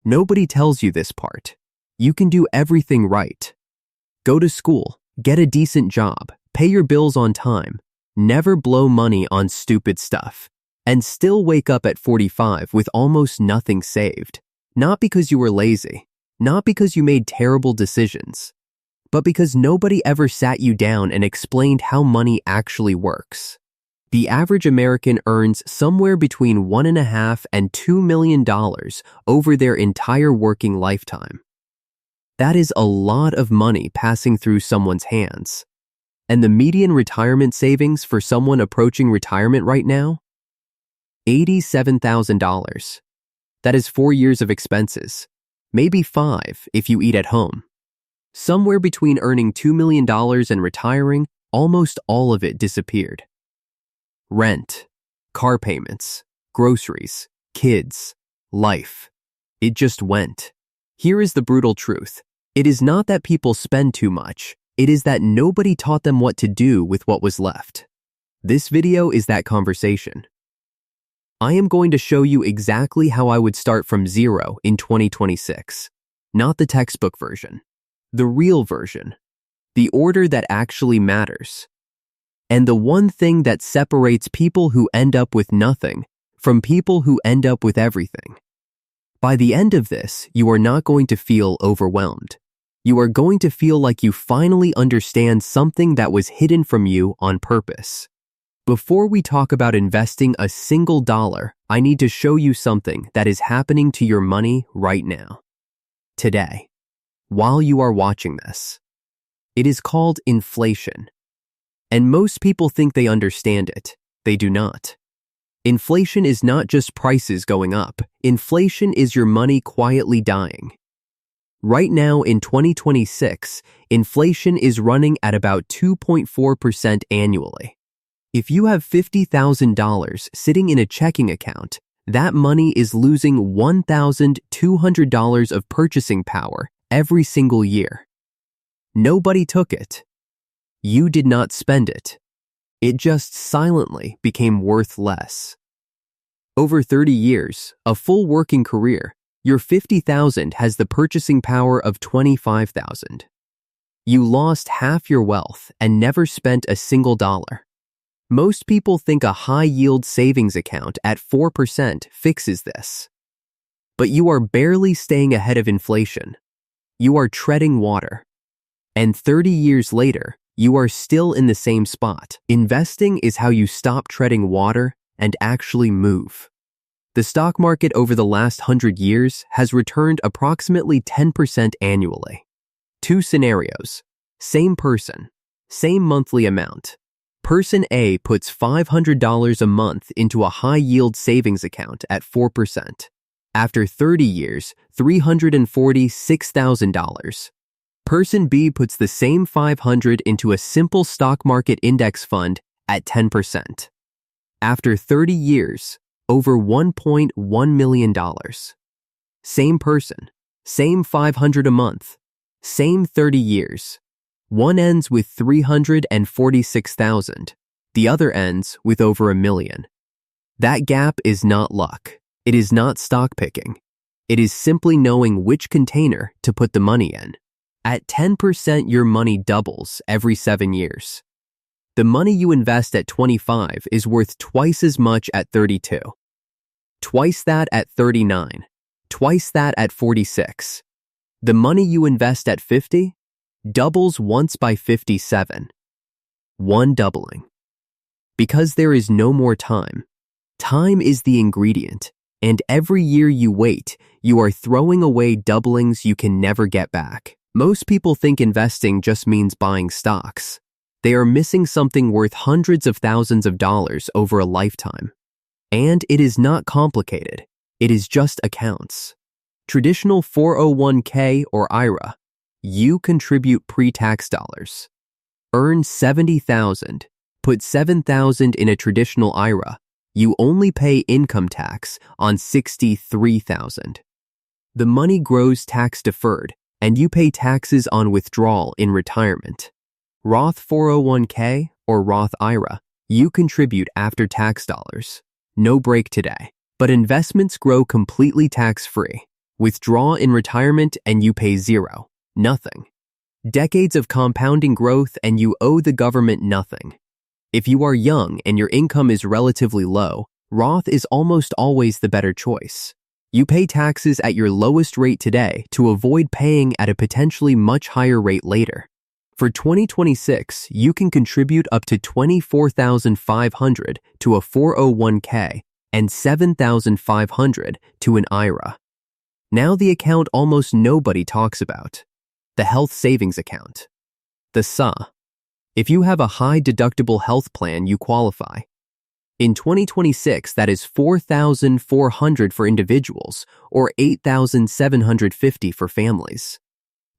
Nobody tells you this part. You can do everything right. Go to school, get a decent job, pay your bills on time, never blow money on stupid stuff, and still wake up at 45 with almost nothing saved. Not because you were lazy, not because you made terrible decisions, but because nobody ever sat you down and explained how money actually works. The average American earns somewhere between $1.5 and $2 million over their entire working lifetime. That is a lot of money passing through someone's hands. And the median retirement savings for someone approaching retirement right now? $87,000. That is 4 years of expenses, maybe 5 if you eat at home. Somewhere between earning $2 million and retiring, almost all of it disappeared. Rent, car payments, groceries, kids, life. It just went. Here is the brutal truth. It is not that people spend too much. It is that nobody taught them what to do with what was left. This video is that conversation. I am going to show you exactly how I would start from zero in 2026. Not the textbook version. The real version. The order that actually matters. And the one thing that separates people who end up with nothing from people who end up with everything. By the end of this, you are not going to feel overwhelmed. You are going to feel like you finally understand something that was hidden from you on purpose. Before we talk about investing a single dollar, I need to show you something that is happening to your money right now. Today, while you are watching this. It is called inflation. And most people think they understand it. They do not. Inflation is not just prices going up. Inflation is your money quietly dying. Right now in 2026, inflation is running at about 2.4% annually. If you have $50,000 sitting in a checking account, that money is losing $1,200 of purchasing power every single year. Nobody took it. You did not spend it. It just silently became worth less. Over 30 years, a full working career, your $50,000 has the purchasing power of $25,000. You lost half your wealth and never spent a single dollar. Most people think a high-yield savings account at 4% fixes this. But you are barely staying ahead of inflation. You are treading water. And 30 years later, you are still in the same spot. Investing is how you stop treading water and actually move. The stock market over the last 100 years has returned approximately 10% annually. 2 scenarios. Same person. Same monthly amount. Person A puts $500 a month into a high-yield savings account at 4%. After 30 years, $346,000. Person B puts the same $500 into a simple stock market index fund at 10%. After 30 years, over $1.1 million. Same person, same $500 a month, same 30 years. One ends with $346,000. The other ends with over $1 million. That gap is not luck. It is not stock picking. It is simply knowing which container to put the money in. At 10%, your money doubles every 7 years. The money you invest at 25 is worth twice as much at 32. Twice that at 39. Twice that at 46. The money you invest at 50 doubles once by 57. One doubling. Because there is no more time. Time is the ingredient, and every year you wait, you are throwing away doublings you can never get back. Most people think investing just means buying stocks. They are missing something worth hundreds of thousands of dollars over a lifetime. And it is not complicated. It is just accounts. Traditional 401k or IRA, you contribute pre-tax dollars. Earn $70,000, put $7,000 in a traditional IRA. You only pay income tax on $63,000. The money grows tax deferred, and you pay taxes on withdrawal in retirement. Roth 401k or Roth IRA, you contribute after tax dollars. No break today. But investments grow completely tax-free. Withdraw in retirement and you pay zero, nothing. Decades of compounding growth and you owe the government nothing. If you are young and your income is relatively low, Roth is almost always the better choice. You pay taxes at your lowest rate today to avoid paying at a potentially much higher rate later. For 2026, you can contribute up to $24,500 to a 401k and $7,500 to an IRA. Now the account almost nobody talks about, the health savings account, the SA. If you have a high deductible health plan, you qualify. In 2026, that is $4,400 for individuals or $8,750 for families.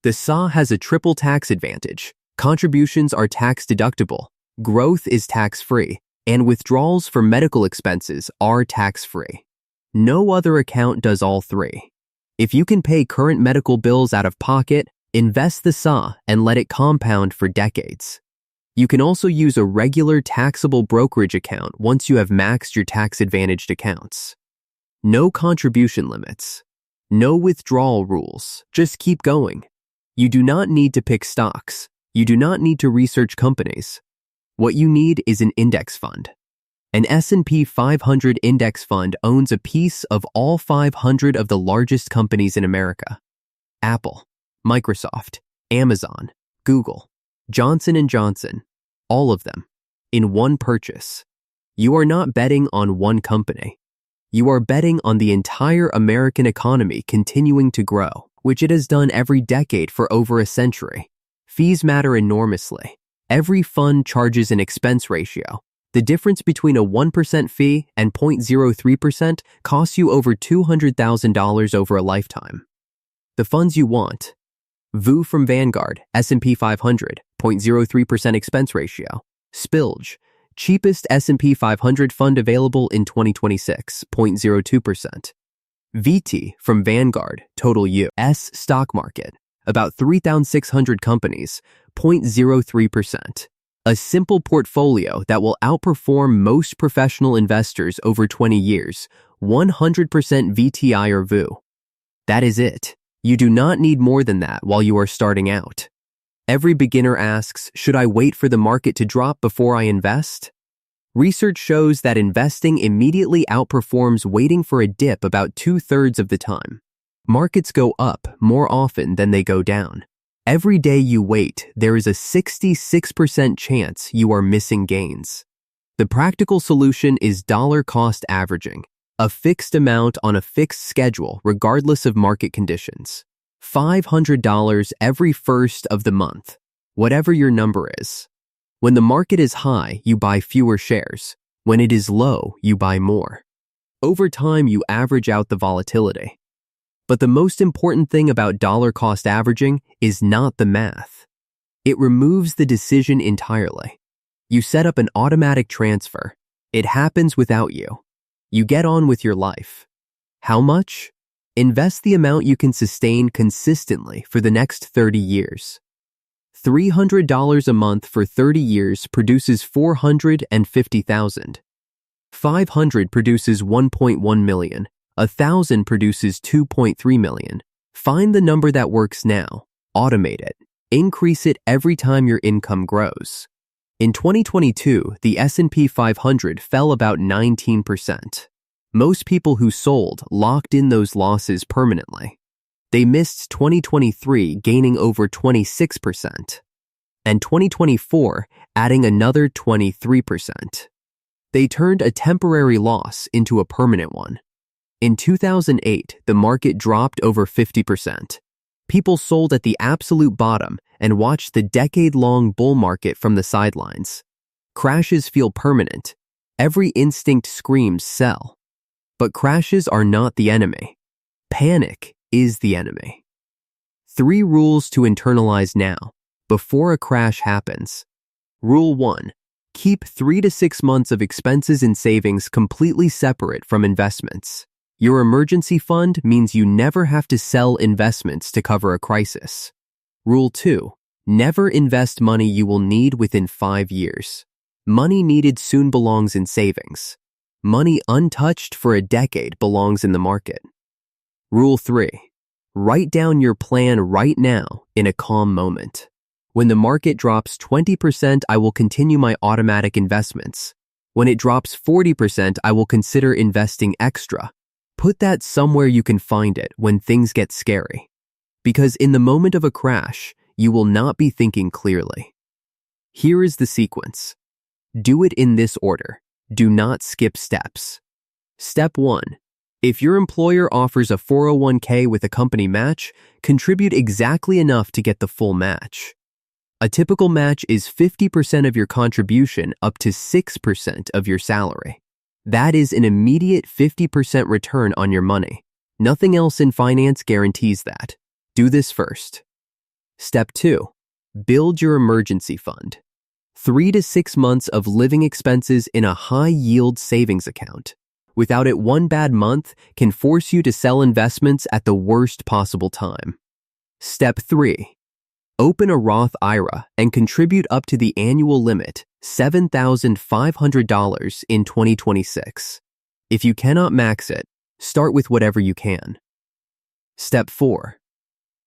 The SA has a triple tax advantage. Contributions are tax deductible, growth is tax-free, and withdrawals for medical expenses are tax-free. No other account does all three. If you can pay current medical bills out of pocket, invest the SA and let it compound for decades. You can also use a regular taxable brokerage account once you have maxed your tax-advantaged accounts. No contribution limits. No withdrawal rules. Just keep going. You do not need to pick stocks. You do not need to research companies. What you need is an index fund. An S&P 500 index fund owns a piece of all 500 of the largest companies in America. Apple, Microsoft, Amazon, Google, Johnson & Johnson, all of them, in one purchase. You are not betting on one company. You are betting on the entire American economy continuing to grow, which it has done every decade for over a century. Fees matter enormously. Every fund charges an expense ratio. The difference between a 1% fee and 0.03% costs you over $200,000 over a lifetime. The funds you want: VU from Vanguard, S&P 500, 0.03% expense ratio. Spilge, cheapest S&P 500 fund available in 2026, 0.02%. VT from Vanguard, Total U.S. stock market, about 3,600 companies, 0.03%. A simple portfolio that will outperform most professional investors over 20 years, 100% VTI or VU. That is it. You do not need more than that while you are starting out. Every beginner asks, should I wait for the market to drop before I invest? Research shows that investing immediately outperforms waiting for a dip about 2/3 of the time. Markets go up more often than they go down. Every day you wait, there is a 66% chance you are missing gains. The practical solution is dollar cost averaging, a fixed amount on a fixed schedule regardless of market conditions. $500 every first of the month, whatever your number is. When the market is high, you buy fewer shares. When it is low, you buy more. Over time, you average out the volatility. But the most important thing about dollar cost averaging is not the math. It removes the decision entirely. You set up an automatic transfer. It happens without you. You get on with your life. How much? Invest the amount you can sustain consistently for the next 30 years. $300 a month for 30 years produces $450,000. 500 produces 1.1 million. 1,000 produces 2.3 million. Find the number that works now. Automate it. Increase it every time your income grows. In 2022, the S&P 500 fell about 19%. Most people who sold locked in those losses permanently. They missed 2023 gaining over 26%, and 2024 adding another 23%. They turned a temporary loss into a permanent one. In 2008, the market dropped over 50%. People sold at the absolute bottom and watched the decade-long bull market from the sidelines. Crashes feel permanent. Every instinct screams sell. But crashes are not the enemy. Panic is the enemy. 3 rules to internalize now, before a crash happens. Rule 1. Keep 3 to 6 months of expenses and savings completely separate from investments. Your emergency fund means you never have to sell investments to cover a crisis. Rule 2. Never invest money you will need within 5 years. Money needed soon belongs in savings. Money untouched for a decade belongs in the market. Rule 3. Write down your plan right now in a calm moment. When the market drops 20%, I will continue my automatic investments. When it drops 40%, I will consider investing extra. Put that somewhere you can find it when things get scary. Because in the moment of a crash, you will not be thinking clearly. Here is the sequence. Do it in this order. Do not skip steps. Step 1. If your employer offers a 401k with a company match, contribute exactly enough to get the full match. A typical match is 50% of your contribution up to 6% of your salary. That is an immediate 50% return on your money. Nothing else in finance guarantees that. Do this first. Step 2. Build your emergency fund. 3 to 6 months of living expenses in a high-yield savings account. Without it, one bad month can force you to sell investments at the worst possible time. Step 3. Open a Roth IRA and contribute up to the annual limit, $7,500 in 2026. If you cannot max it, start with whatever you can. Step 4.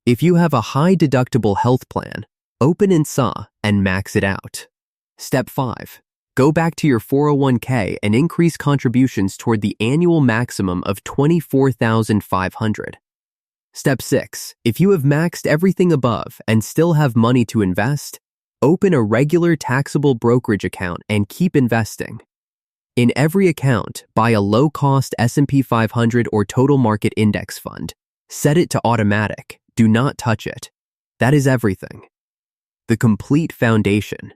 If you have a high-deductible health plan, open INSA and max it out. Step 5. Go back to your 401k and increase contributions toward the annual maximum of $24,500. Step 6. If you have maxed everything above and still have money to invest, open a regular taxable brokerage account and keep investing. In every account, buy a low-cost S&P 500 or total market index fund. Set it to automatic. Do not touch it. That is everything. The complete foundation.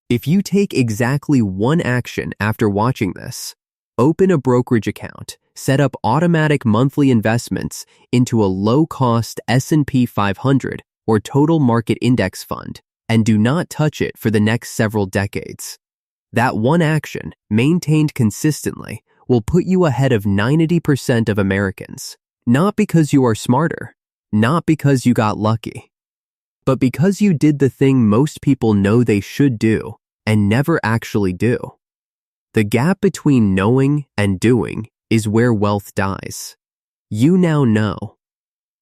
If you take exactly one action after watching this, open a brokerage account, set up automatic monthly investments into a low-cost S&P 500 or total market index fund, and do not touch it for the next several decades. That one action, maintained consistently, will put you ahead of 90% of Americans, not because you are smarter, not because you got lucky, but because you did the thing most people know they should do and never actually do. The gap between knowing and doing is where wealth dies. You now know.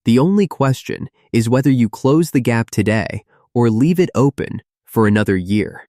The only question is whether you close the gap today or leave it open for another year.